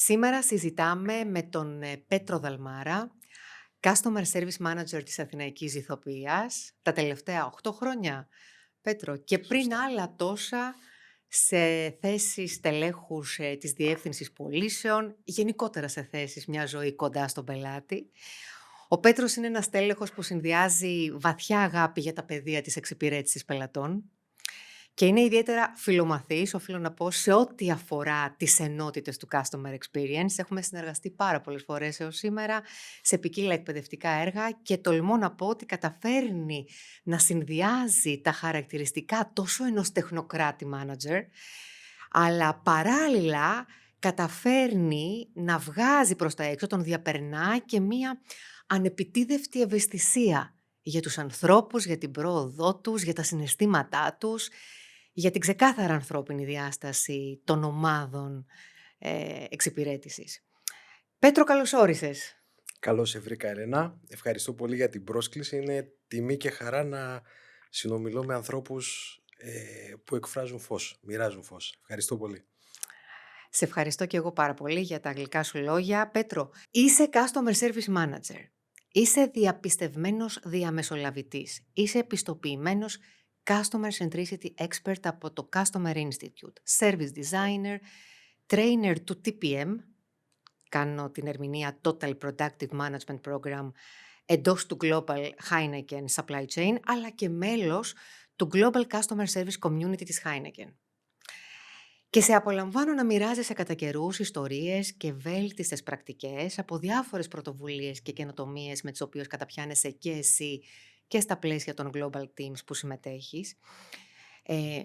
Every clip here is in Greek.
Σήμερα συζητάμε με τον Πέτρο Δαλμάρα, Customer Service Manager της Αθηναϊκής Ηθοποιίας, τα τελευταία 8 χρόνια, Πέτρο, και πριν Σωστά. άλλα τόσα σε θέσεις τελέχους της Διεύθυνσης Πωλήσεων, γενικότερα σε θέσεις μια ζωή κοντά στον πελάτη. Ο Πέτρος είναι ένας τέλεχος που συνδυάζει βαθιά αγάπη για τα πεδία της εξυπηρέτησης πελατών και είναι ιδιαίτερα φιλομαθής, οφείλω να πω, σε ό,τι αφορά τις ενότητες του Customer Experience. Έχουμε συνεργαστεί πάρα πολλές φορές έως σήμερα σε ποικίλα εκπαιδευτικά έργα και τολμώ να πω ότι καταφέρνει να συνδυάζει τα χαρακτηριστικά τόσο ενός τεχνοκράτη manager, αλλά παράλληλα καταφέρνει να βγάζει προς τα έξω, τον διαπερνά και μία ανεπιτίδευτη ευαισθησία για τους ανθρώπους, για την πρόοδό τους, για τα συναισθήματά τους, για την ξεκάθαρα ανθρώπινη διάσταση των ομάδων εξυπηρέτησης. Πέτρο, καλώς όρισες. Καλώς σε βρήκα, Ελένα. Ευχαριστώ πολύ για την πρόσκληση. Είναι τιμή και χαρά να συνομιλώ με ανθρώπους που εκφράζουν φως, μοιράζουν φως. Ευχαριστώ πολύ. Σε ευχαριστώ και εγώ πάρα πολύ για τα αγγλικά σου λόγια. Πέτρο, είσαι Customer Service Manager. Είσαι διαπιστευμένος διαμεσολαβητής. Είσαι επιστοποιημένος Customer Centricity Expert από το Customer Institute. Service Designer, Trainer του TPM. Κάνω την ερμηνεία Total Productive Management Program εντός του Global Heineken Supply Chain, αλλά και μέλος του Global Customer Service Community της Heineken. Και σε απολαμβάνω να μοιράζεσαι κατά καιρούς ιστορίες και βέλτιστες πρακτικές από διάφορες πρωτοβουλίες και καινοτομίες με τις οποίες καταπιάνεσαι και εσύ και στα πλαίσια των Global Teams που συμμετέχεις.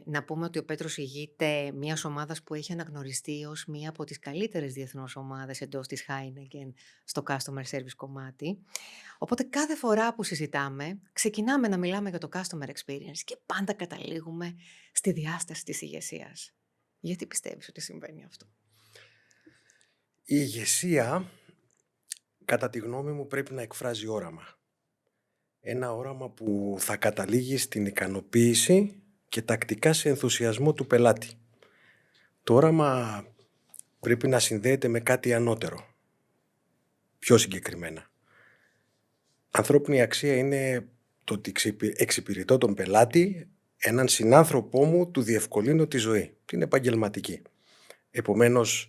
Να πούμε ότι ο Πέτρος ηγείται μιας ομάδας που έχει αναγνωριστεί ως μία από τις καλύτερες διεθνώς ομάδες εντός της Heineken στο Customer Service κομμάτι. Οπότε κάθε φορά που συζητάμε, ξεκινάμε να μιλάμε για το Customer Experience και πάντα καταλήγουμε στη διάσταση της ηγεσίας. Γιατί πιστεύεις ότι συμβαίνει αυτό? Η ηγεσία, κατά τη γνώμη μου, πρέπει να εκφράζει όραμα. Ένα όραμα που θα καταλήγει στην ικανοποίηση και τακτικά σε ενθουσιασμό του πελάτη. Το όραμα πρέπει να συνδέεται με κάτι ανώτερο. Πιο συγκεκριμένα. Ανθρώπινη αξία είναι το ότι εξυπηρετώ τον πελάτη, έναν συνάνθρωπό μου, του διευκολύνω τη ζωή, την επαγγελματική. Επομένως,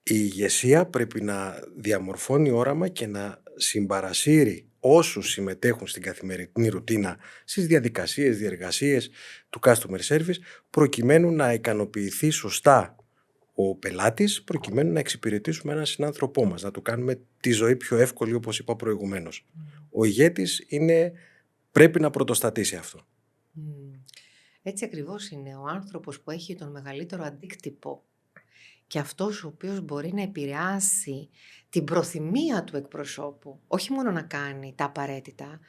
η ηγεσία πρέπει να διαμορφώνει όραμα και να συμπαρασύρει όσους συμμετέχουν στην καθημερινή ρουτίνα, στις διαδικασίες, διεργασίες του customer service, προκειμένου να ικανοποιηθεί σωστά ο πελάτης, προκειμένου να εξυπηρετήσουμε έναν συνάνθρωπό μας, να του κάνουμε τη ζωή πιο εύκολη, όπως είπα προηγουμένως. Ο ηγέτης πρέπει να πρωτοστατήσει αυτό. Έτσι ακριβώς είναι ο άνθρωπος που έχει τον μεγαλύτερο αντίκτυπο και αυτός ο οποίος μπορεί να επηρεάσει την προθυμία του εκπροσώπου, όχι μόνο να κάνει τα απαραίτητα,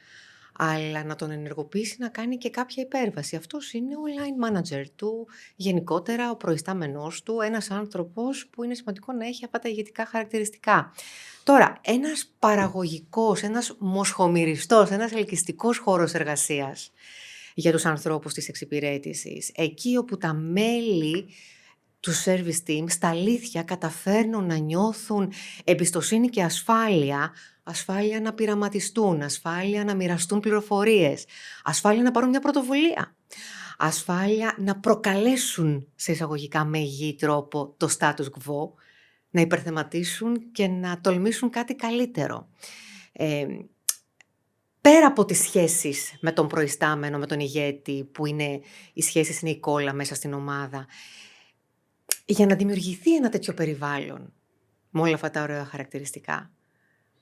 αλλά να τον ενεργοποιήσει να κάνει και κάποια υπέρβαση. Αυτός είναι ο line manager του, γενικότερα ο προϊστάμενός του, ένας άνθρωπος που είναι σημαντικό να έχει αυτά τα ηγετικά χαρακτηριστικά. Τώρα, ένας παραγωγικός, ένας μοσχομυριστός, ένας ελκυστικός χώρος εργασίας για τους ανθρώπους της εξυπηρέτησης, εκεί όπου τα μέλη του service team στα αλήθεια καταφέρνουν να νιώθουν εμπιστοσύνη και ασφάλεια, ασφάλεια να πειραματιστούν, ασφάλεια να μοιραστούν πληροφορίες, ασφάλεια να πάρουν μια πρωτοβουλία, ασφάλεια να προκαλέσουν σε εισαγωγικά με υγιή τρόπο το status quo, να υπερθεματίσουν και να τολμήσουν κάτι καλύτερο. Πέρα από τις σχέσεις με τον προϊστάμενο, με τον ηγέτη, που οι σχέσεις είναι η κόλλα μέσα στην ομάδα, για να δημιουργηθεί ένα τέτοιο περιβάλλον με όλα αυτά τα ωραία χαρακτηριστικά,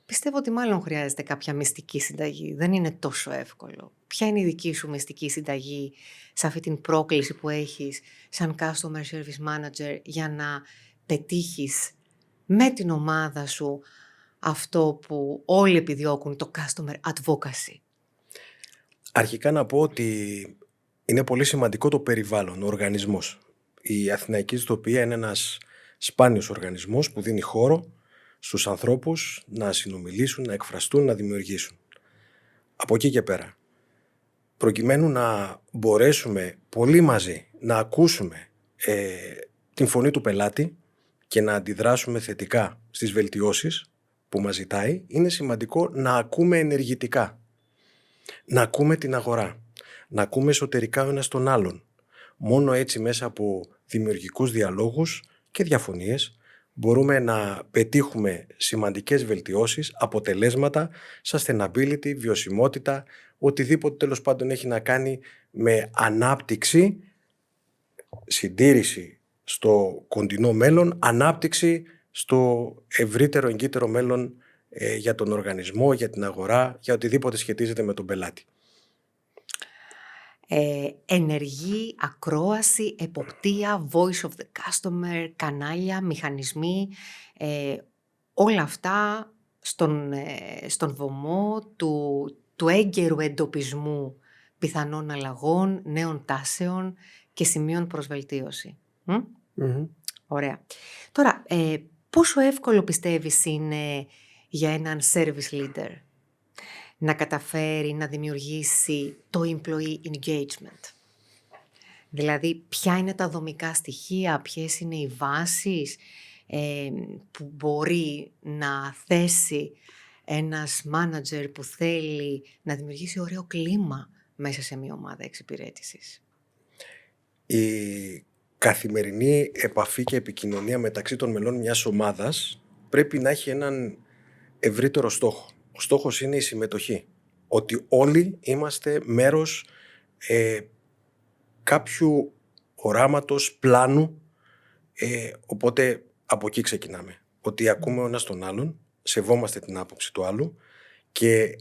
πιστεύω ότι μάλλον χρειάζεται κάποια μυστική συνταγή. Δεν είναι τόσο εύκολο. Ποια είναι η δική σου μυστική συνταγή σε αυτή την πρόκληση που έχεις σαν Customer Service Manager για να πετύχεις με την ομάδα σου αυτό που όλοι επιδιώκουν, το Customer Advocacy? Αρχικά να πω ότι είναι πολύ σημαντικό το περιβάλλον, ο οργανισμός. Η Αθηναϊκή Ηθοποιία είναι ένας σπάνιος οργανισμός που δίνει χώρο στους ανθρώπους να συνομιλήσουν, να εκφραστούν, να δημιουργήσουν. Από εκεί και πέρα, προκειμένου να μπορέσουμε πολύ μαζί να ακούσουμε την φωνή του πελάτη και να αντιδράσουμε θετικά στις βελτιώσεις που μας ζητάει, είναι σημαντικό να ακούμε ενεργητικά, να ακούμε την αγορά, να ακούμε εσωτερικά ο ένας τον άλλον. Μόνο έτσι, μέσα από δημιουργικούς διαλόγους και διαφωνίες, μπορούμε να πετύχουμε σημαντικές βελτιώσεις, αποτελέσματα, sustainability, βιωσιμότητα, οτιδήποτε τέλος πάντων έχει να κάνει με ανάπτυξη, συντήρηση στο κοντινό μέλλον, ανάπτυξη στο ευρύτερο εγκύτερο μέλλον, για τον οργανισμό, για την αγορά, για οτιδήποτε σχετίζεται με τον πελάτη. Ενεργή ακρόαση, εποπτεία, voice of the customer, κανάλια, μηχανισμοί, όλα αυτά στον βωμό του έγκαιρου εντοπισμού πιθανών αλλαγών, νέων τάσεων και σημείων προς βελτίωση. Ωραία. Τώρα, πόσο εύκολο πιστεύεις είναι για έναν service leader να καταφέρει να δημιουργήσει το employee engagement? Δηλαδή, ποια είναι τα δομικά στοιχεία, ποιες είναι οι βάσεις που μπορεί να θέσει ένας manager που θέλει να δημιουργήσει ωραίο κλίμα μέσα σε μια ομάδα εξυπηρέτησης? Η καθημερινή επαφή και επικοινωνία μεταξύ των μελών μιας ομάδας πρέπει να έχει έναν ευρύτερο στόχο. Ο στόχος είναι η συμμετοχή. Ότι όλοι είμαστε μέρος κάποιου οράματος, πλάνου, οπότε από εκεί ξεκινάμε. Ότι ακούμε ο ένας τον άλλον, σεβόμαστε την άποψη του άλλου και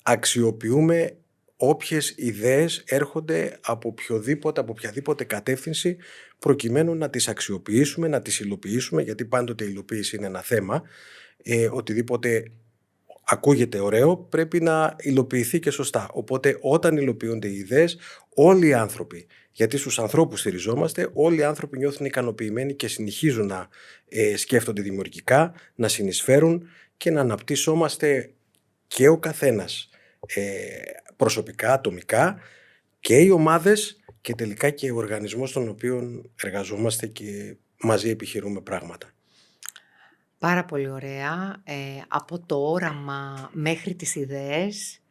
αξιοποιούμε όποιες ιδέες έρχονται από οποιαδήποτε κατεύθυνση, προκειμένου να τις αξιοποιήσουμε, να τις υλοποιήσουμε, γιατί πάντοτε η υλοποίηση είναι ένα θέμα. Οτιδήποτε ακούγεται ωραίο πρέπει να υλοποιηθεί και σωστά. Οπότε όταν υλοποιούνται οι ιδέες, όλοι οι άνθρωποι, γιατί στους ανθρώπους στηριζόμαστε, όλοι οι άνθρωποι νιώθουν ικανοποιημένοι και συνεχίζουν να σκέφτονται δημιουργικά, να συνεισφέρουν και να αναπτύσσομαστε και ο καθένας προσωπικά, ατομικά, και οι ομάδες και τελικά και ο οργανισμός στον οποίο εργαζόμαστε και μαζί επιχειρούμε πράγματα. Πάρα πολύ ωραία. Από το όραμα μέχρι τις ιδέες,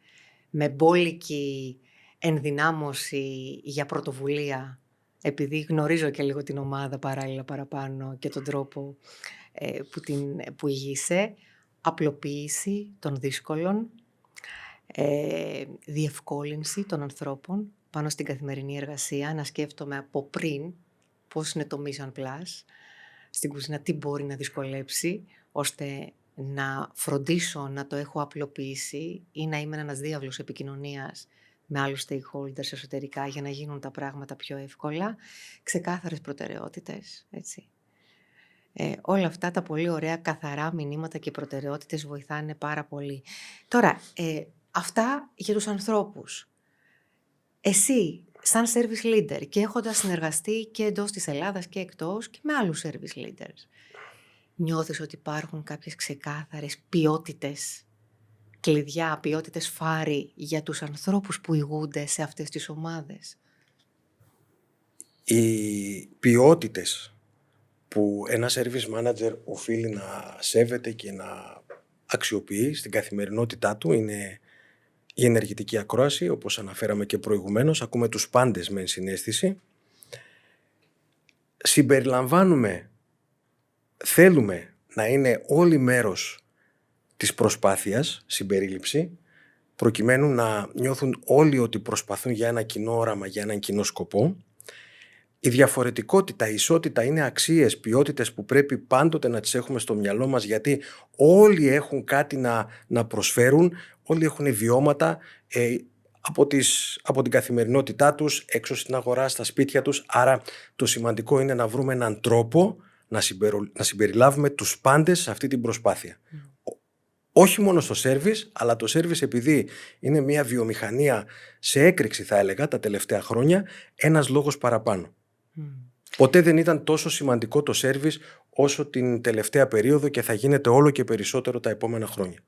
με μπόλικη ενδυνάμωση για πρωτοβουλία, επειδή γνωρίζω και λίγο την ομάδα παράλληλα παραπάνω και τον τρόπο που ηγείσαι, απλοποίηση των δύσκολων, διευκόλυνση των ανθρώπων πάνω στην καθημερινή εργασία, να σκέφτομαι από πριν πώς είναι το mise en place στην κουζίνα, τι μπορεί να δυσκολέψει, ώστε να φροντίσω να το έχω απλοποιήσει ή να είμαι ένας διάβλος επικοινωνίας με άλλους stakeholders εσωτερικά για να γίνουν τα πράγματα πιο εύκολα, ξεκάθαρες προτεραιότητες, έτσι. Όλα αυτά τα πολύ ωραία καθαρά μηνύματα και προτεραιότητες βοηθάνε πάρα πολύ. Τώρα, αυτά για τους ανθρώπους. Εσύ, σαν service leader και έχοντας συνεργαστεί και εντός της Ελλάδας και εκτός και με άλλους service leaders, νιώθεις ότι υπάρχουν κάποιες ξεκάθαρες ποιότητες, κλειδιά, ποιότητες φάρη για τους ανθρώπους που ηγούνται σε αυτές τις ομάδες? Οι ποιότητες που ένα service manager οφείλει να σέβεται και να αξιοποιεί στην καθημερινότητά του είναι η ενεργητική ακρόαση, όπως αναφέραμε και προηγουμένως. Ακούμε τους πάντες με ενσυναίσθηση. Θέλουμε να είναι όλοι μέρος της προσπάθειας, συμπερίληψη, προκειμένου να νιώθουν όλοι ότι προσπαθούν για ένα κοινό όραμα, για έναν κοινό σκοπό. Η διαφορετικότητα, η ισότητα είναι αξίες, ποιότητες που πρέπει πάντοτε να τις έχουμε στο μυαλό μας, γιατί όλοι έχουν κάτι να προσφέρουν, όλοι έχουν βιώματα από την καθημερινότητά τους, έξω στην αγορά, στα σπίτια τους. Άρα το σημαντικό είναι να βρούμε έναν τρόπο να συμπεριλάβουμε τους πάντες σε αυτή την προσπάθεια. Όχι μόνο στο service, αλλά το service, επειδή είναι μια βιομηχανία σε έκρηξη, θα έλεγα, τα τελευταία χρόνια, ένας λόγος παραπάνω. Ποτέ δεν ήταν τόσο σημαντικό το service όσο την τελευταία περίοδο και θα γίνεται όλο και περισσότερο τα επόμενα χρόνια.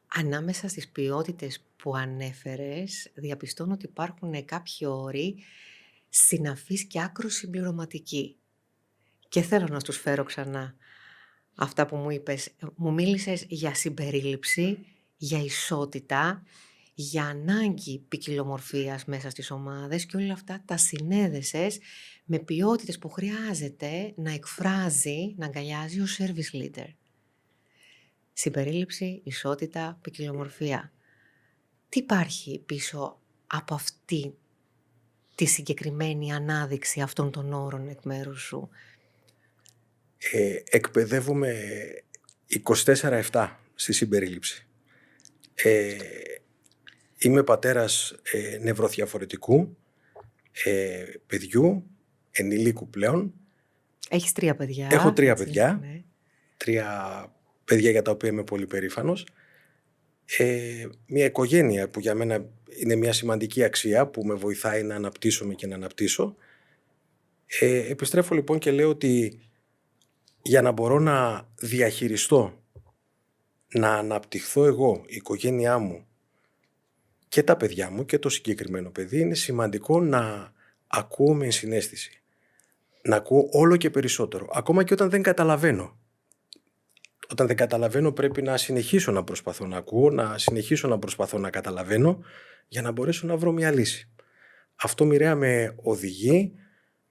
Ανάμεσα στις ποιότητες που ανέφερες, διαπιστώνω ότι υπάρχουν κάποιοι όροι συναφείς και άκρως συμπληρωματικοί. Και θέλω να τους φέρω ξανά αυτά που μου είπες. Μου μίλησες για συμπερίληψη, για ισότητα, για ανάγκη ποικιλομορφίας μέσα στις ομάδες και όλα αυτά τα συνέδεσες με ποιότητες που χρειάζεται να εκφράζει, να αγκαλιάζει ο service leader. Συμπερίληψη, ισότητα, ποικιλομορφία. Τι υπάρχει πίσω από αυτή τη συγκεκριμένη ανάδειξη αυτών των όρων εκ μέρους σου? Εκπαιδεύουμε 24/7 στη συμπερίληψη. Είμαι πατέρας νευροδιαφορετικού παιδιού, ενηλίκου πλέον. Έχεις 3 παιδιά. Έχω 3 έτσι, παιδιά. ναι. 3 παιδιά για τα οποία είμαι πολύ περήφανος. Μια οικογένεια που για μένα είναι μια σημαντική αξία που με βοηθάει να αναπτύσσομαι και να αναπτύσσω. Επιστρέφω λοιπόν και λέω ότι για να μπορώ να διαχειριστώ, να αναπτυχθώ εγώ, η οικογένειά μου και τα παιδιά μου και το συγκεκριμένο παιδί, είναι σημαντικό να ακούω με ενσυναίσθηση. Να ακούω όλο και περισσότερο, ακόμα και όταν δεν καταλαβαίνω. Όταν δεν καταλαβαίνω πρέπει να συνεχίσω να προσπαθώ να ακούω, να συνεχίσω να προσπαθώ να καταλαβαίνω για να μπορέσω να βρω μια λύση. Αυτό μοιραία με οδηγεί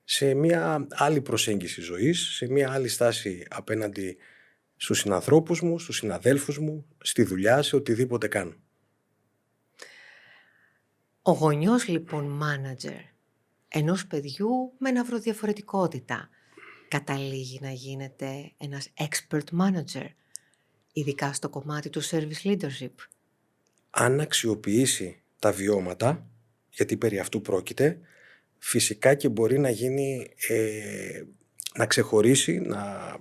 σε μια άλλη προσέγγιση ζωής, σε μια άλλη στάση απέναντι στους συνανθρώπους μου, στους συναδέλφους μου, στη δουλειά, σε οτιδήποτε κάνω. Ο γονιός λοιπόν manager ενός παιδιού με ναυροδιαφορετικότητα καταλήγει να γίνεται ένας expert manager, ειδικά στο κομμάτι του service leadership. Αν αξιοποιήσει τα βιώματα, γιατί περί αυτού πρόκειται, φυσικά και μπορεί να γίνει, να ξεχωρίσει, να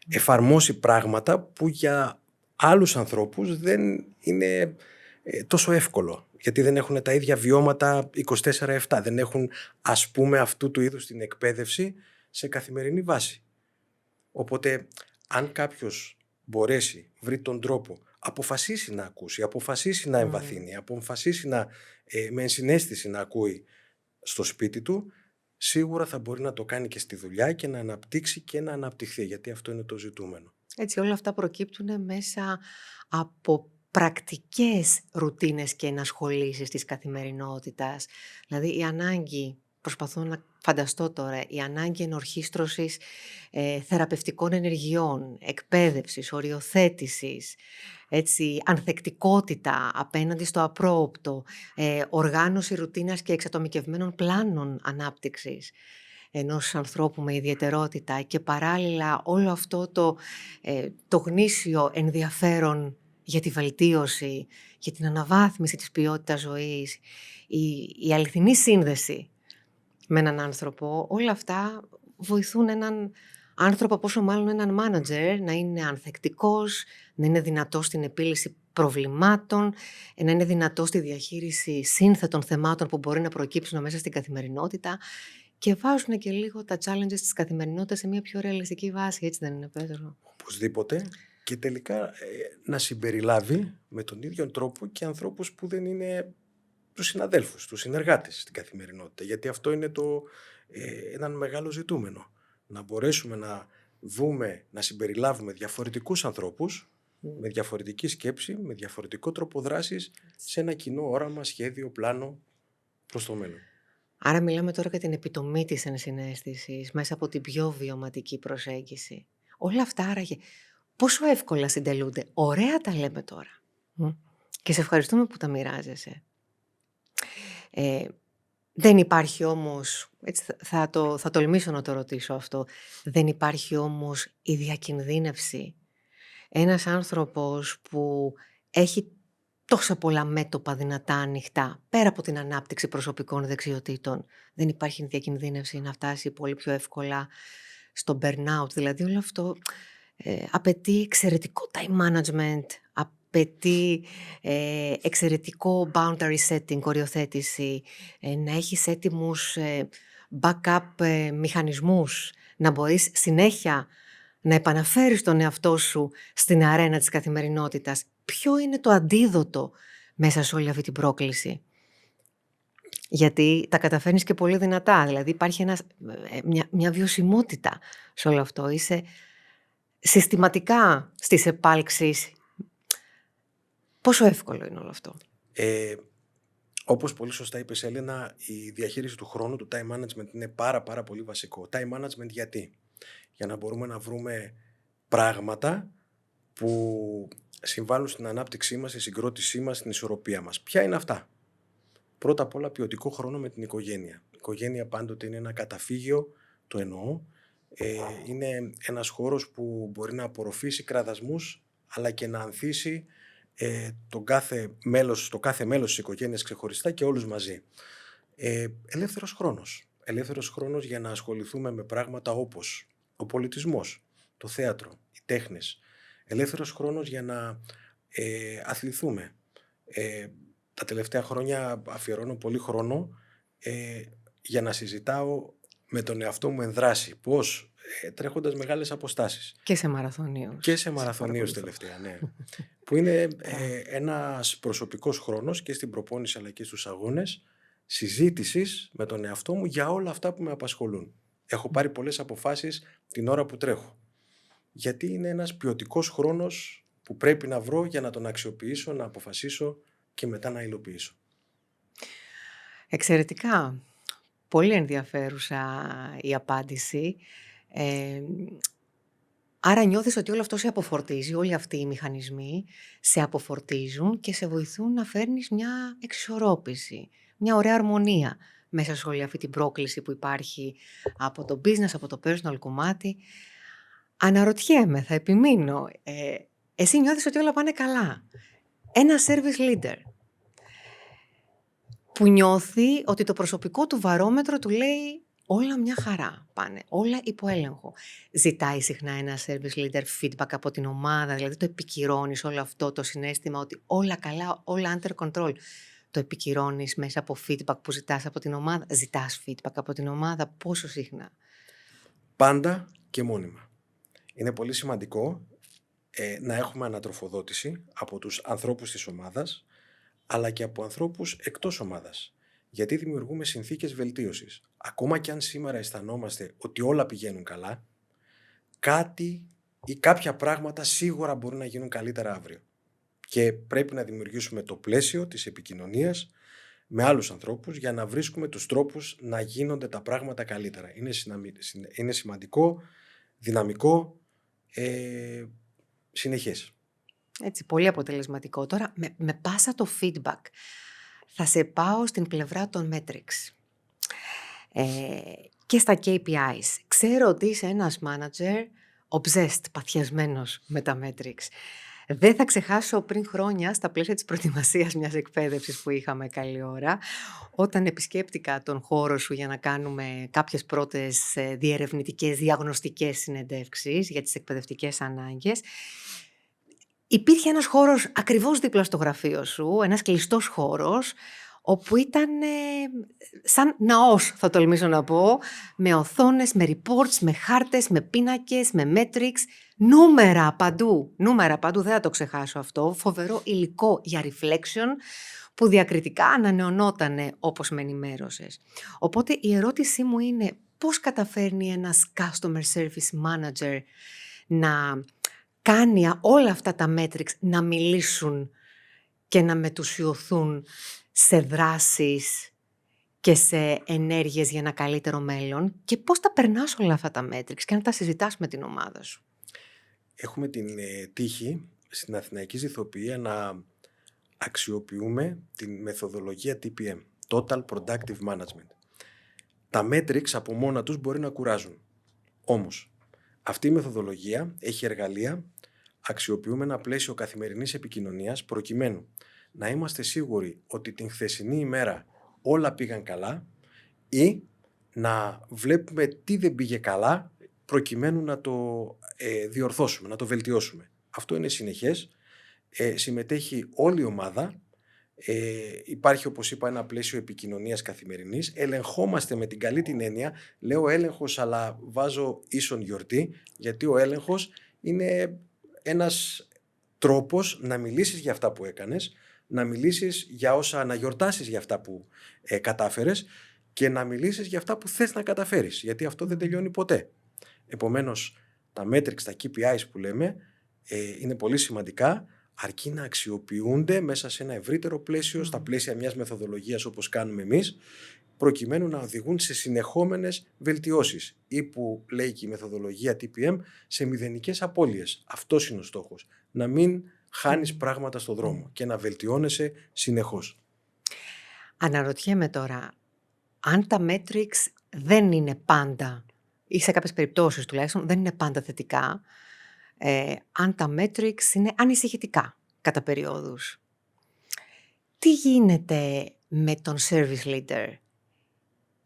εφαρμόσει πράγματα που για άλλους ανθρώπους δεν είναι τόσο εύκολο. Γιατί δεν έχουν τα ίδια βιώματα 24/7, δεν έχουν ας πούμε αυτού του είδους την εκπαίδευση σε καθημερινή βάση. Οπότε αν κάποιος μπορέσει, βρει τον τρόπο, αποφασίσει να ακούσει, αποφασίσει να εμβαθύνει, αποφασίσει με ενσυναίσθηση να ακούει στο σπίτι του, σίγουρα θα μπορεί να το κάνει και στη δουλειά και να αναπτύξει και να αναπτυχθεί, γιατί αυτό είναι το ζητούμενο. Έτσι όλα αυτά προκύπτουν μέσα από πρακτικές ρουτίνες και ενασχολήσεις της καθημερινότητας. Δηλαδή η ανάγκη, προσπαθώ να φανταστώ τώρα, η ανάγκη ενορχήστρωσης θεραπευτικών ενεργειών, εκπαίδευσης, οριοθέτησης, έτσι, ανθεκτικότητα απέναντι στο απρόοπτο, οργάνωση ρουτίνας και εξατομικευμένων πλάνων ανάπτυξης ενός ανθρώπου με ιδιαιτερότητα και παράλληλα όλο αυτό το γνήσιο ενδιαφέρον για τη βελτίωση, για την αναβάθμιση της ποιότητας ζωής, η αληθινή σύνδεση με έναν άνθρωπο, όλα αυτά βοηθούν έναν άνθρωπο, πόσο μάλλον έναν μάνατζερ, να είναι ανθεκτικός, να είναι δυνατός στην επίλυση προβλημάτων, να είναι δυνατός στη διαχείριση σύνθετων θεμάτων που μπορεί να προκύψουν μέσα στην καθημερινότητα και βάζουν και λίγο τα challenges της καθημερινότητας σε μια πιο ρεαλιστική βάση, έτσι δεν είναι, Πέτρο? Οπωσδήποτε. Και τελικά να συμπεριλάβει με τον ίδιο τρόπο και ανθρώπους που δεν είναι τους συναδέλφους, τους συνεργάτες στην καθημερινότητα. Γιατί αυτό είναι ένα μεγάλο ζητούμενο. Να μπορέσουμε να δούμε, να συμπεριλάβουμε διαφορετικούς ανθρώπους με διαφορετική σκέψη, με διαφορετικό τρόπο δράσης σε ένα κοινό όραμα, σχέδιο, πλάνο προς το μέλλον. Άρα μιλάμε τώρα για την επιτομή της ενσυναίσθησης μέσα από την πιο βιωματική προσέγγιση. Όλα αυτά άραγε πόσο εύκολα συντελούνται. Ωραία τα λέμε τώρα. Και σε ευχαριστούμε που τα μοιράζεσαι. Δεν υπάρχει όμως, έτσι θα τολμήσω να το ρωτήσω αυτό, δεν υπάρχει όμως η διακινδύνευση. Ένας άνθρωπος που έχει τόσα πολλά μέτωπα δυνατά ανοιχτά, πέρα από την ανάπτυξη προσωπικών δεξιοτήτων, δεν υπάρχει διακινδύνευση να φτάσει πολύ πιο εύκολα στο burnout. Δηλαδή όλο αυτό απαιτεί εξαιρετικό time management, απαιτεί εξαιρετικό boundary setting, οριοθέτηση, να έχεις έτοιμους backup μηχανισμούς, να μπορείς συνέχεια να επαναφέρεις τον εαυτό σου στην αρένα της καθημερινότητας. Ποιο είναι το αντίδοτο μέσα σε όλη αυτή την πρόκληση? Γιατί τα καταφέρνεις και πολύ δυνατά. Δηλαδή υπάρχει μια βιωσιμότητα σε όλο αυτό. Είσαι συστηματικά στις επάλξεις. Πόσο εύκολο είναι όλο αυτό? Ε, Όπως πολύ σωστά είπες, Έλενα, η διαχείριση του χρόνου, του time management είναι πάρα πολύ βασικό. Time management γιατί? Για να μπορούμε να βρούμε πράγματα που συμβάλλουν στην ανάπτυξή μας, στη συγκρότησή μας, στην ισορροπία μας. Ποια είναι αυτά? Πρώτα απ' όλα ποιοτικό χρόνο με την οικογένεια. Η οικογένεια πάντοτε είναι ένα καταφύγιο, το εννοώ. Είναι ένας χώρος που μπορεί να απορροφήσει κραδασμούς, αλλά και να ανθίσει το κάθε μέλος της οικογένειας ξεχωριστά και όλους μαζί. Ελεύθερος χρόνος. Ελεύθερος χρόνος για να ασχοληθούμε με πράγματα όπως ο πολιτισμός, το θέατρο, οι τέχνες. Ελεύθερος χρόνος για να αθληθούμε. Τα τελευταία χρόνια αφιερώνω πολύ χρόνο για να συζητάω με τον εαυτό μου εν δράση. Πώς? Τρέχοντας μεγάλες αποστάσεις. Και σε μαραθωνίους. Και σε μαραθωνίους τελευταία, ναι. Που είναι ένας προσωπικός χρόνος και στην προπόνηση αλλά και στους αγώνες συζήτησης με τον εαυτό μου για όλα αυτά που με απασχολούν. Έχω πάρει πολλές αποφάσεις την ώρα που τρέχω. Γιατί είναι ένας ποιοτικός χρόνος που πρέπει να βρω για να τον αξιοποιήσω, να αποφασίσω και μετά να υλοποιήσω. Εξαιρετικά. Πολύ ενδιαφέρουσα η απάντηση. Άρα νιώθεις ότι όλο αυτό σε αποφορτίζει, όλοι αυτοί οι μηχανισμοί σε αποφορτίζουν και σε βοηθούν να φέρνεις μια εξισορρόπηση, μια ωραία αρμονία μέσα σε όλη αυτή την πρόκληση που υπάρχει από το business, από το personal κομμάτι. Αναρωτιέμαι, θα επιμείνω, εσύ νιώθεις ότι όλα πάνε καλά. Ένα service leader που νιώθει ότι το προσωπικό του βαρόμετρο του λέει όλα μια χαρά πάνε, όλα υπό έλεγχο. Ζητάει συχνά ένα service leader feedback από την ομάδα, δηλαδή το επικυρώνεις όλο αυτό το συναίσθημα ότι όλα καλά, όλα under control. Το επικυρώνεις μέσα από feedback που ζητάς από την ομάδα, ζητάς feedback από την ομάδα, πόσο συχνά? Πάντα και μόνιμα. Είναι πολύ σημαντικό να έχουμε ανατροφοδότηση από τους ανθρώπους της ομάδας, αλλά και από ανθρώπους εκτός ομάδας. Γιατί δημιουργούμε συνθήκες βελτίωσης. Ακόμα και αν σήμερα αισθανόμαστε ότι όλα πηγαίνουν καλά, κάτι ή κάποια πράγματα σίγουρα μπορούν να γίνουν καλύτερα αύριο. Και πρέπει να δημιουργήσουμε το πλαίσιο της επικοινωνίας με άλλους ανθρώπους για να βρίσκουμε τους τρόπους να γίνονται τα πράγματα καλύτερα. Είναι σημαντικό, δυναμικό, συνεχές. Έτσι, πολύ αποτελεσματικό. Τώρα, με πάσα το feedback, θα σε πάω στην πλευρά των metrics και στα KPIs. Ξέρω ότι είσαι ένας manager obsessed, παθιασμένος με τα metrics. Δεν θα ξεχάσω πριν χρόνια, στα πλαίσια της προετοιμασίας μιας εκπαίδευσης που είχαμε καλή ώρα, όταν επισκέπτηκα τον χώρο σου για να κάνουμε κάποιες πρώτες διερευνητικές, διαγνωστικές συνεντεύξεις για τις εκπαιδευτικές ανάγκες, υπήρχε ένας χώρος ακριβώς δίπλα στο γραφείο σου, ένας κλειστός χώρος, όπου ήταν σαν ναός, θα τολμήσω να πω, με οθόνες, με reports, με χάρτες, με πίνακες, με metrics, νούμερα παντού, δεν θα το ξεχάσω αυτό, φοβερό υλικό για reflection, που διακριτικά ανανεωνότανε όπως με ενημέρωσες. Οπότε η ερώτησή μου είναι, πώς καταφέρνει ένας customer service manager να κάνει όλα αυτά τα metrics να μιλήσουν και να μετουσιωθούν σε δράσεις και σε ενέργειες για ένα καλύτερο μέλλον, και πώς τα περνάς όλα αυτά τα metrics και να τα συζητάς με την ομάδα σου? Έχουμε την τύχη στην Αθηναϊκή Ζυθοποιία να αξιοποιούμε την μεθοδολογία TPM, Total Productive Management. Τα metrics από μόνα τους μπορεί να κουράζουν. Όμως, αυτή η μεθοδολογία έχει εργαλεία, αξιοποιούμε ένα πλαίσιο καθημερινής επικοινωνίας προκειμένου να είμαστε σίγουροι ότι την χθεσινή ημέρα όλα πήγαν καλά ή να βλέπουμε τι δεν πήγε καλά προκειμένου να το διορθώσουμε, να το βελτιώσουμε. Αυτό είναι συνεχές, συμμετέχει όλη η ομάδα, υπάρχει, όπως είπα, ένα πλαίσιο επικοινωνίας καθημερινής, ελεγχόμαστε με την καλή την έννοια, λέω έλεγχος αλλά βάζω ίσον γιορτή, γιατί ο έλεγχος είναι ένας τρόπος να μιλήσεις για αυτά που έκανες, να μιλήσεις για όσα, να γιορτάσεις για αυτά που κατάφερες και να μιλήσεις για αυτά που θες να καταφέρεις, γιατί αυτό δεν τελειώνει ποτέ. Επομένως, τα metrics, τα KPIs που λέμε, είναι πολύ σημαντικά, αρκεί να αξιοποιούνται μέσα σε ένα ευρύτερο πλαίσιο, στα πλαίσια μιας μεθοδολογίας όπως κάνουμε εμείς, προκειμένου να οδηγούν σε συνεχόμενες βελτιώσεις ή που λέει και η μεθοδολογία TPM σε μηδενικές απώλειες. Αυτός είναι ο στόχος. Να μην χάνεις πράγματα στον δρόμο και να βελτιώνεσαι συνεχώς. Αναρωτιέμαι τώρα, αν τα metrics δεν είναι πάντα, ή σε κάποιες περιπτώσεις τουλάχιστον, δεν είναι πάντα θετικά, αν τα metrics είναι ανησυχητικά κατά περιόδους. Τι γίνεται με τον service leader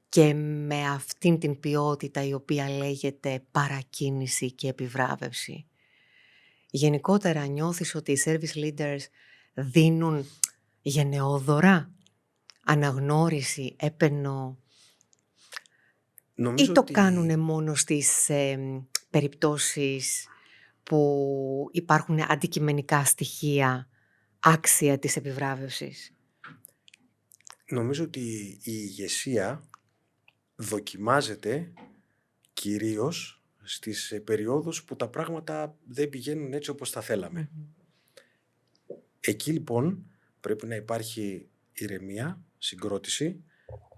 και με αυτήν την ποιότητα η οποία λέγεται παρακίνηση και επιβράβευση? Γενικότερα νιώθεις ότι οι service leaders δίνουν γενναιόδωρα, αναγνώριση, έπαινο, ή το κάνουν μόνο στις περιπτώσεις που υπάρχουν αντικειμενικά στοιχεία άξια της επιβράβευσης? Νομίζω ότι η ηγεσία δοκιμάζεται κυρίως στις περιόδους που τα πράγματα δεν πηγαίνουν έτσι όπως τα θέλαμε. Εκεί λοιπόν πρέπει να υπάρχει ηρεμία, συγκρότηση,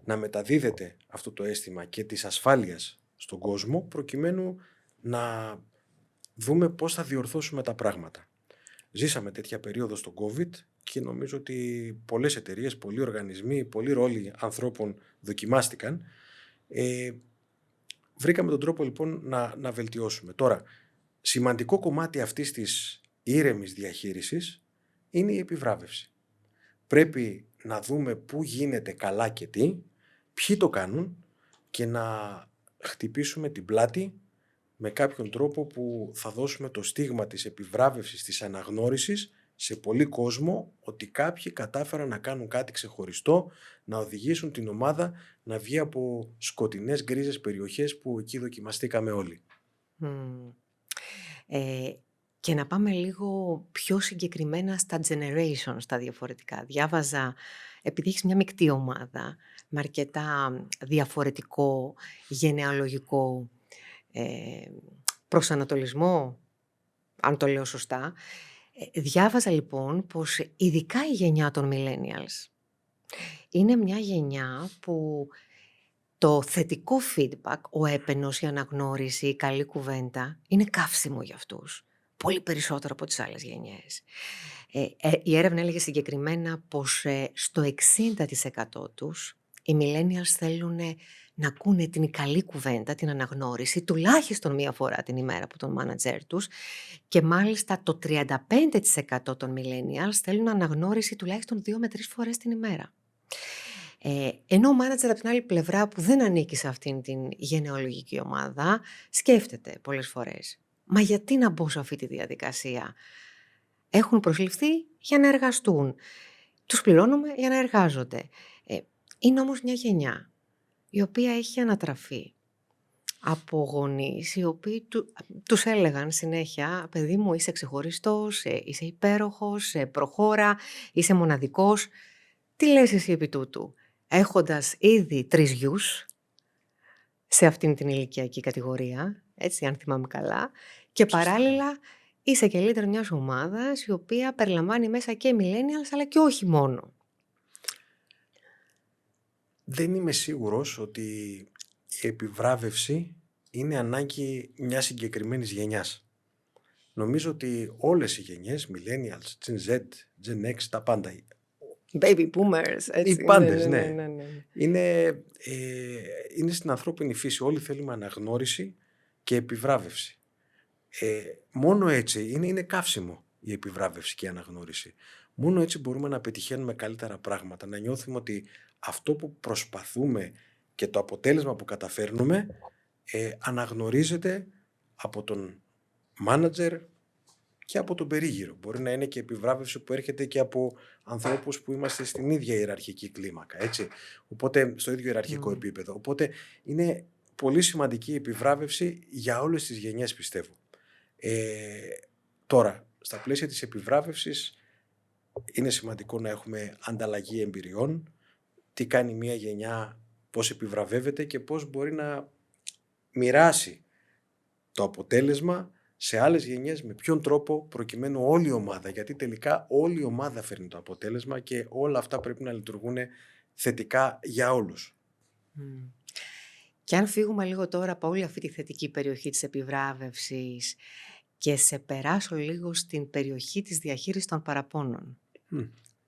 να μεταδίδεται αυτό το αίσθημα και της ασφάλειας στον κόσμο, προκειμένου να δούμε πώς θα διορθώσουμε τα πράγματα. Ζήσαμε τέτοια περίοδο στο COVID και νομίζω ότι πολλές εταιρείες, πολλοί οργανισμοί, πολλοί ρόλοι ανθρώπων δοκιμάστηκαν. Βρήκαμε τον τρόπο λοιπόν να βελτιώσουμε. Τώρα, σημαντικό κομμάτι αυτής της ήρεμης διαχείρισης είναι η επιβράβευση. Πρέπει να δούμε πού γίνεται καλά και τι, ποιοι το κάνουν και να χτυπήσουμε την πλάτη με κάποιον τρόπο που θα δώσουμε το στίγμα της επιβράβευσης, της αναγνώρισης σε πολύ κόσμο ότι κάποιοι κατάφεραν να κάνουν κάτι ξεχωριστό, να οδηγήσουν την ομάδα να βγει από σκοτεινές γκρίζες περιοχές που εκεί δοκιμαστήκαμε όλοι. Και να πάμε λίγο πιο συγκεκριμένα στα generations, τα διαφορετικά. Διάβαζα, επειδή έχεις μια μεικτή ομάδα με αρκετά διαφορετικό γενεαλογικό προσανατολισμό, αν το λέω σωστά, διάβαζα λοιπόν πως ειδικά η γενιά των millennials είναι μια γενιά που το θετικό feedback, ο έπαινος, η αναγνώριση, η καλή κουβέντα είναι καύσιμο για αυτούς. Πολύ περισσότερο από τις άλλες γενιές. Η έρευνα έλεγε συγκεκριμένα πως στο 60% τους οι millennials θέλουν να ακούνε την καλή κουβέντα, την αναγνώριση, τουλάχιστον μία φορά την ημέρα από τον μάνατζερ τους, και μάλιστα το 35% των millennials θέλουν αναγνώριση τουλάχιστον 2 με 3 φορές την ημέρα. Ενώ ο μάνατζερ από την άλλη πλευρά που δεν ανήκει σε αυτήν την γενεολογική ομάδα σκέφτεται πολλές φορές, μα γιατί να μπω σε αυτή τη διαδικασία? Έχουν προσληφθεί για να εργαστούν. Τους πληρώνουμε για να εργάζονται. Είναι όμως μια γενιά η οποία έχει ανατραφεί από γονείς οι οποίοι τους έλεγαν συνέχεια «Παιδί μου, είσαι ξεχωριστός, είσαι υπέροχος, προχώρα, είσαι μοναδικός». Τι λες εσύ επί τούτου, έχοντας ήδη 3 γιους σε αυτήν την ηλικιακή κατηγορία, έτσι αν θυμάμαι καλά, και παράλληλα είσαι και leader μιας ομάδας η οποία περιλαμβάνει μέσα και millennials αλλά και όχι μόνο? Δεν είμαι σίγουρος ότι η επιβράβευση είναι ανάγκη μιας συγκεκριμένης γενιάς. Νομίζω ότι όλες οι γενιές, millennials, Gen Z, Gen X, τα πάντα, baby boomers, έτσι. οι πάντες, ναι. Είναι στην ανθρώπινη φύση. Όλοι θέλουμε αναγνώριση και επιβράβευση. Μόνο έτσι είναι καύσιμο η επιβράβευση και η αναγνώριση. Μόνο έτσι μπορούμε να πετυχαίνουμε καλύτερα πράγματα, να νιώθουμε ότι αυτό που προσπαθούμε και το αποτέλεσμα που καταφέρνουμε αναγνωρίζεται από τον μάνατζερ και από τον περίγυρο. Μπορεί να είναι και επιβράβευση που έρχεται και από ανθρώπους που είμαστε στην ίδια ιεραρχική κλίμακα, έτσι. Οπότε, στο ίδιο ιεραρχικό επίπεδο. Οπότε είναι πολύ σημαντική η επιβράβευση για όλες τις γενιές, πιστεύω. Τώρα, στα πλαίσια της επιβράβευσης Είναι σημαντικό να έχουμε ανταλλαγή εμπειριών, τι κάνει μία γενιά, πώς επιβραβεύεται και πώς μπορεί να μοιράσει το αποτέλεσμα σε άλλες γενιές, με ποιον τρόπο, προκειμένου όλη η ομάδα, γιατί τελικά όλη η ομάδα φέρνει το αποτέλεσμα και όλα αυτά πρέπει να λειτουργούν θετικά για όλους. Και αν φύγουμε λίγο τώρα από όλη αυτή τη θετική περιοχή της επιβράβευσης και σε περάσω λίγο στην περιοχή της διαχείρισης των παραπώνων.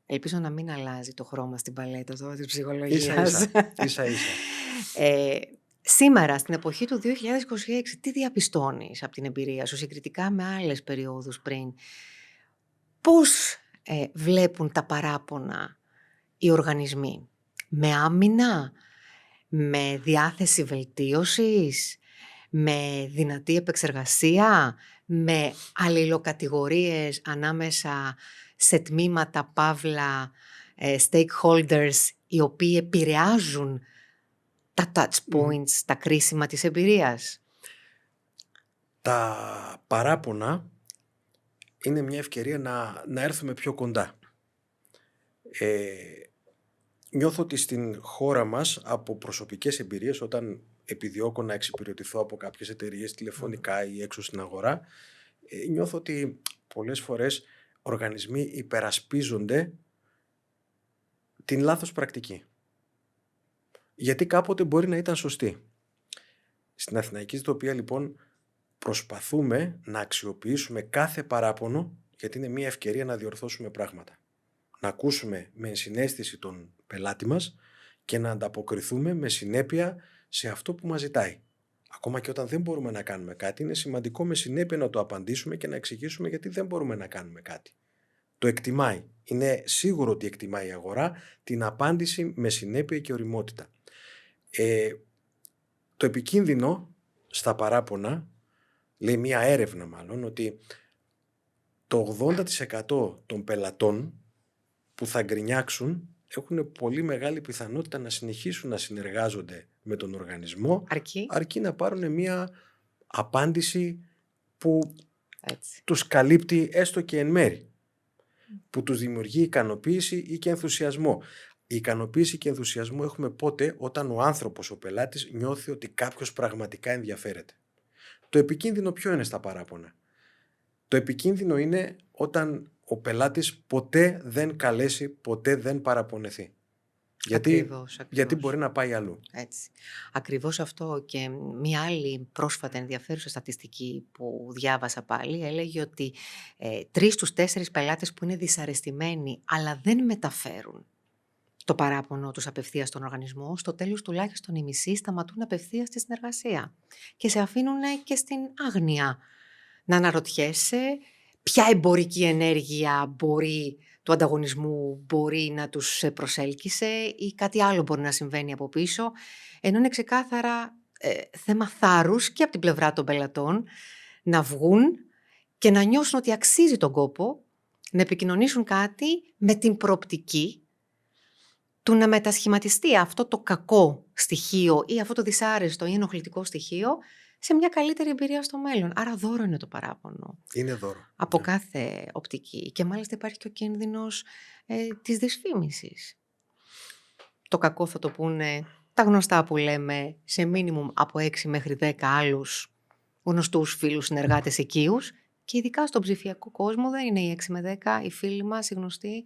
Ελπίζω να μην αλλάζει το χρώμα στην παλέτα εδώ της ψυχολογίας. Ίσα-ίσα. Σήμερα, στην εποχή του 2026, τι διαπιστώνεις από την εμπειρία σου συγκριτικά με άλλες περιόδους πριν? Πώς βλέπουν τα παράπονα οι οργανισμοί? Με άμυνα, με διάθεση βελτίωσης, με δυνατή επεξεργασία, με αλληλοκατηγορίες ανάμεσα σε τμήματα παύλα stakeholders οι οποίοι επηρεάζουν τα touch points, τα κρίσιμα της εμπειρίας? Τα παράπονα είναι μια ευκαιρία να έρθουμε πιο κοντά. Νιώθω ότι στην χώρα μας, από προσωπικές εμπειρίες, όταν επιδιώκω να εξυπηρετηθώ από κάποιες εταιρείες τηλεφωνικά ή έξω στην αγορά, νιώθω ότι πολλές φορές οργανισμοί υπερασπίζονται την λάθος πρακτική. Γιατί κάποτε μπορεί να ήταν σωστή. Στην Αθηναϊκή Ιστοπία λοιπόν προσπαθούμε να αξιοποιήσουμε κάθε παράπονο, γιατί είναι μια ευκαιρία να διορθώσουμε πράγματα. Να ακούσουμε με ενσυναίσθηση τον πελάτη μας και να ανταποκριθούμε με συνέπεια σε αυτό που μας ζητάει. Ακόμα και όταν δεν μπορούμε να κάνουμε κάτι, είναι σημαντικό με συνέπεια να το απαντήσουμε και να εξηγήσουμε γιατί δεν μπορούμε να κάνουμε κάτι. Το εκτιμάει. Είναι σίγουρο ότι εκτιμάει η αγορά την απάντηση με συνέπεια και ωριμότητα. Το επικίνδυνο στα παράπονα, λέει μια έρευνα μάλλον, ότι το 80% των πελατών που θα γκρινιάξουν έχουν πολύ μεγάλη πιθανότητα να συνεχίσουν να συνεργάζονται με τον οργανισμό, αρκεί να πάρουν μια απάντηση που τους καλύπτει έστω και εν μέρη, που τους δημιουργεί ικανοποίηση ή και ενθουσιασμό. Η ικανοποίηση και ενθουσιασμό έχουμε πότε? Όταν ο άνθρωπος, ο πελάτης, νιώθει ότι κάποιος πραγματικά ενδιαφέρεται. Το επικίνδυνο ποιο είναι στα παράπονα? Το επικίνδυνο είναι όταν ο πελάτης ποτέ δεν καλέσει, ποτέ δεν παραπονεθεί. Γιατί μπορεί να πάει αλλού. Έτσι. Ακριβώς αυτό. Και μία άλλη πρόσφατα ενδιαφέρουσα στατιστική που διάβασα πάλι έλεγε ότι 3 στους 4 πελάτες που είναι δυσαρεστημένοι αλλά δεν μεταφέρουν το παράπονο τους απευθείας στον οργανισμό, στο τέλος τουλάχιστον οι μισοί σταματούν απευθείας τη συνεργασία και σε αφήνουν και στην άγνοια να αναρωτιέσαι ποια εμπορική ενέργεια του ανταγωνισμού μπορεί να τους προσέλκυσε ή κάτι άλλο μπορεί να συμβαίνει από πίσω, ενώ είναι ξεκάθαρα θέμα θάρρους και από την πλευρά των πελατών να βγουν και να νιώσουν ότι αξίζει τον κόπο να επικοινωνήσουν κάτι με την προοπτική του να μετασχηματιστεί αυτό το κακό στοιχείο ή αυτό το δυσάρεστο ή ενοχλητικό στοιχείο σε μια καλύτερη εμπειρία στο μέλλον. Άρα δώρο είναι το παράπονο. Είναι δώρο. Από κάθε οπτική. Και μάλιστα υπάρχει και ο κίνδυνος της δυσφήμισης. Το κακό θα το πούνε τα γνωστά που λέμε σε μίνιμουμ από 6 μέχρι 10 άλλους γνωστούς φίλους, συνεργάτες, οικείους. Και ειδικά στον ψηφιακό κόσμο δεν είναι οι 6 με 10, οι φίλοι μας, οι γνωστοί,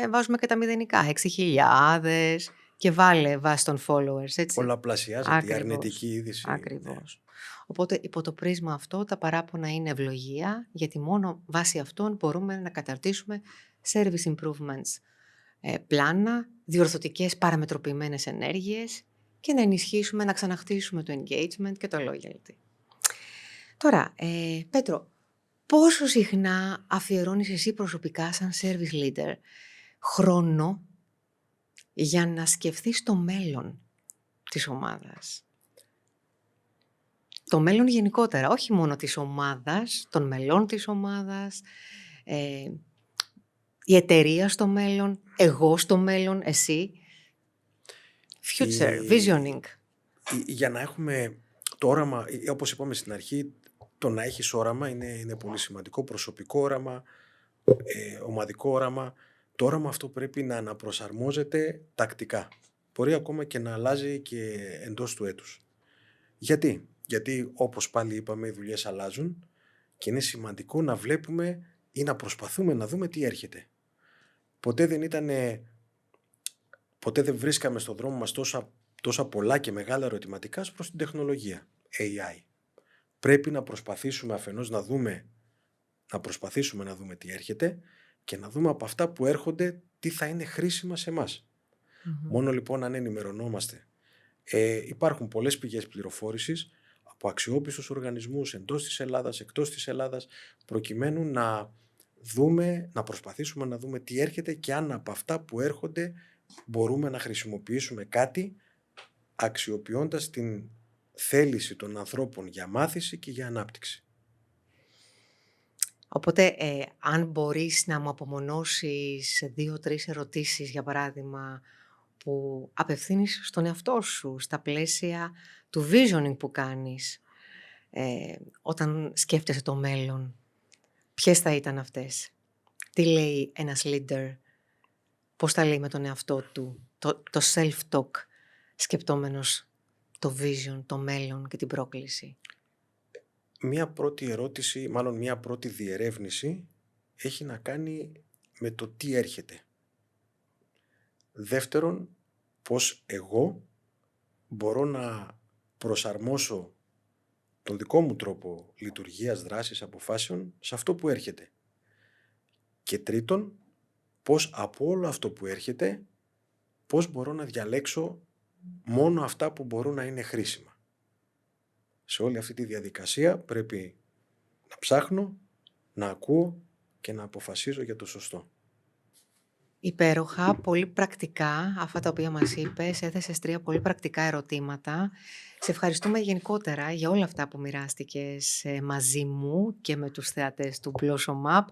βάζουμε και τα μηδενικά, 6.000 και βάλε βάσει των followers. Έτσι. Πολλαπλασιάζεται η αρνητική είδηση. Ακριβώς. Οπότε υπό το πρίσμα αυτό τα παράπονα είναι ευλογία, γιατί μόνο βάσει αυτών μπορούμε να καταρτήσουμε service improvements, πλάνα, διορθωτικές παραμετροποιημένες ενέργειες και να ενισχύσουμε, να ξαναχτίσουμε το engagement και το loyalty. Τώρα, Πέτρο, πόσο συχνά αφιερώνεις εσύ προσωπικά σαν service leader χρόνο για να σκεφτείς το μέλλον της ομάδας? Το μέλλον γενικότερα, όχι μόνο της ομάδας, των μελών της ομάδας, η εταιρεία στο μέλλον, εγώ στο μέλλον, εσύ. Future, visioning. Για να έχουμε το όραμα, όπως είπαμε στην αρχή, το να έχεις όραμα είναι πολύ σημαντικό, προσωπικό όραμα, ομαδικό όραμα, το όραμα αυτό πρέπει να αναπροσαρμόζεται τακτικά. Μπορεί ακόμα και να αλλάζει και εντός του έτους. Γιατί? Γιατί όπως πάλι είπαμε οι δουλειές αλλάζουν και είναι σημαντικό να βλέπουμε ή να προσπαθούμε να δούμε τι έρχεται. Ποτέ δεν βρίσκαμε στον δρόμο μας τόσα πολλά και μεγάλα ερωτηματικά προς την τεχνολογία, AI. Πρέπει να προσπαθήσουμε αφενός να προσπαθήσουμε να δούμε τι έρχεται και να δούμε από αυτά που έρχονται τι θα είναι χρήσιμα σε εμάς. Μόνο λοιπόν αν ενημερωνόμαστε. Υπάρχουν πολλές πηγές πληροφόρησης από αξιόπιστους οργανισμούς εντός της Ελλάδας, εκτός της Ελλάδας, προκειμένου να προσπαθήσουμε να δούμε τι έρχεται και αν από αυτά που έρχονται μπορούμε να χρησιμοποιήσουμε κάτι αξιοποιώντας την θέληση των ανθρώπων για μάθηση και για ανάπτυξη. Οπότε, αν μπορείς να μου απομονώσεις 2-3 ερωτήσεις, για παράδειγμα, που απευθύνεις στον εαυτό σου, στα πλαίσια του visioning που κάνεις, όταν σκέφτεσαι το μέλλον, ποιες θα ήταν αυτές? Τι λέει ένας leader? Πώς τα λέει με τον εαυτό του? Το self-talk, σκεπτόμενος το vision, το μέλλον και την πρόκληση. Μία πρώτη ερώτηση, μάλλον μία πρώτη διερεύνηση έχει να κάνει με το τι έρχεται. Δεύτερον, πώς εγώ μπορώ να προσαρμόσω τον δικό μου τρόπο λειτουργίας, δράσης, αποφάσεων σε αυτό που έρχεται. Και τρίτον, πώς από όλο αυτό που έρχεται, πώς μπορώ να διαλέξω μόνο αυτά που μπορούν να είναι χρήσιμα. Σε όλη αυτή τη διαδικασία πρέπει να ψάχνω, να ακούω και να αποφασίζω για το σωστό. Υπέροχα, πολύ πρακτικά αυτά τα οποία μας είπες, έθεσες 3 πολύ πρακτικά ερωτήματα. Σε ευχαριστούμε γενικότερα για όλα αυτά που μοιράστηκες μαζί μου και με τους θεατές του Blossom Up.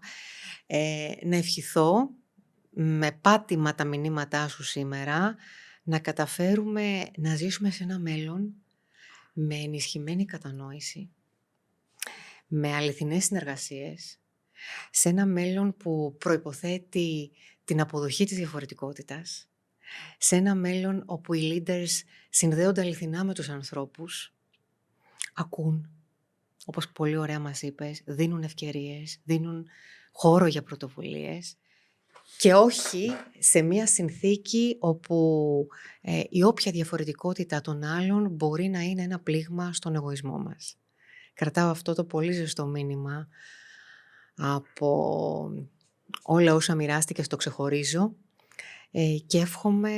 Να ευχηθώ με πάτημα τα μηνύματά σου σήμερα να καταφέρουμε να ζήσουμε σε ένα μέλλον με ενισχυμένη κατανόηση, με αληθινές συνεργασίες, σε ένα μέλλον που προϋποθέτει την αποδοχή της διαφορετικότητας, σε ένα μέλλον όπου οι leaders συνδέονται αληθινά με τους ανθρώπους, ακούν, όπως πολύ ωραία μας είπες, δίνουν ευκαιρίες, δίνουν χώρο για πρωτοβουλίες και όχι σε μια συνθήκη όπου η όποια διαφορετικότητα των άλλων μπορεί να είναι ένα πλήγμα στον εγωισμό μας. Κρατάω αυτό το πολύ ζεστό μήνυμα από όλα όσα μοιράστηκες, το ξεχωρίζω και εύχομαι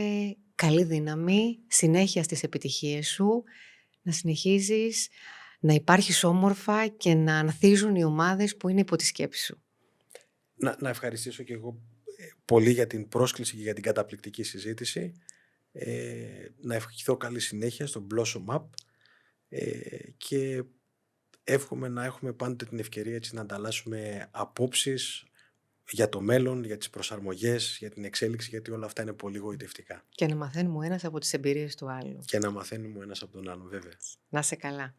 καλή δύναμη, συνέχεια στις επιτυχίες σου, να συνεχίζεις να υπάρχεις όμορφα και να ανθίζουν οι ομάδες που είναι υπό τη σκέψη σου. Να ευχαριστήσω και εγώ πολύ για την πρόσκληση και για την καταπληκτική συζήτηση. Να ευχηθώ καλή συνέχεια στο Blossom Up και εύχομαι να έχουμε πάντοτε την ευκαιρία έτσι να ανταλλάσσουμε απόψεις για το μέλλον, για τις προσαρμογές, για την εξέλιξη, γιατί όλα αυτά είναι πολύ γοητευτικά. Και να μαθαίνουμε ο ένας από τις εμπειρίες του άλλου. Και να μαθαίνουμε ο ένας από τον άλλον, βέβαια. Να είσαι καλά.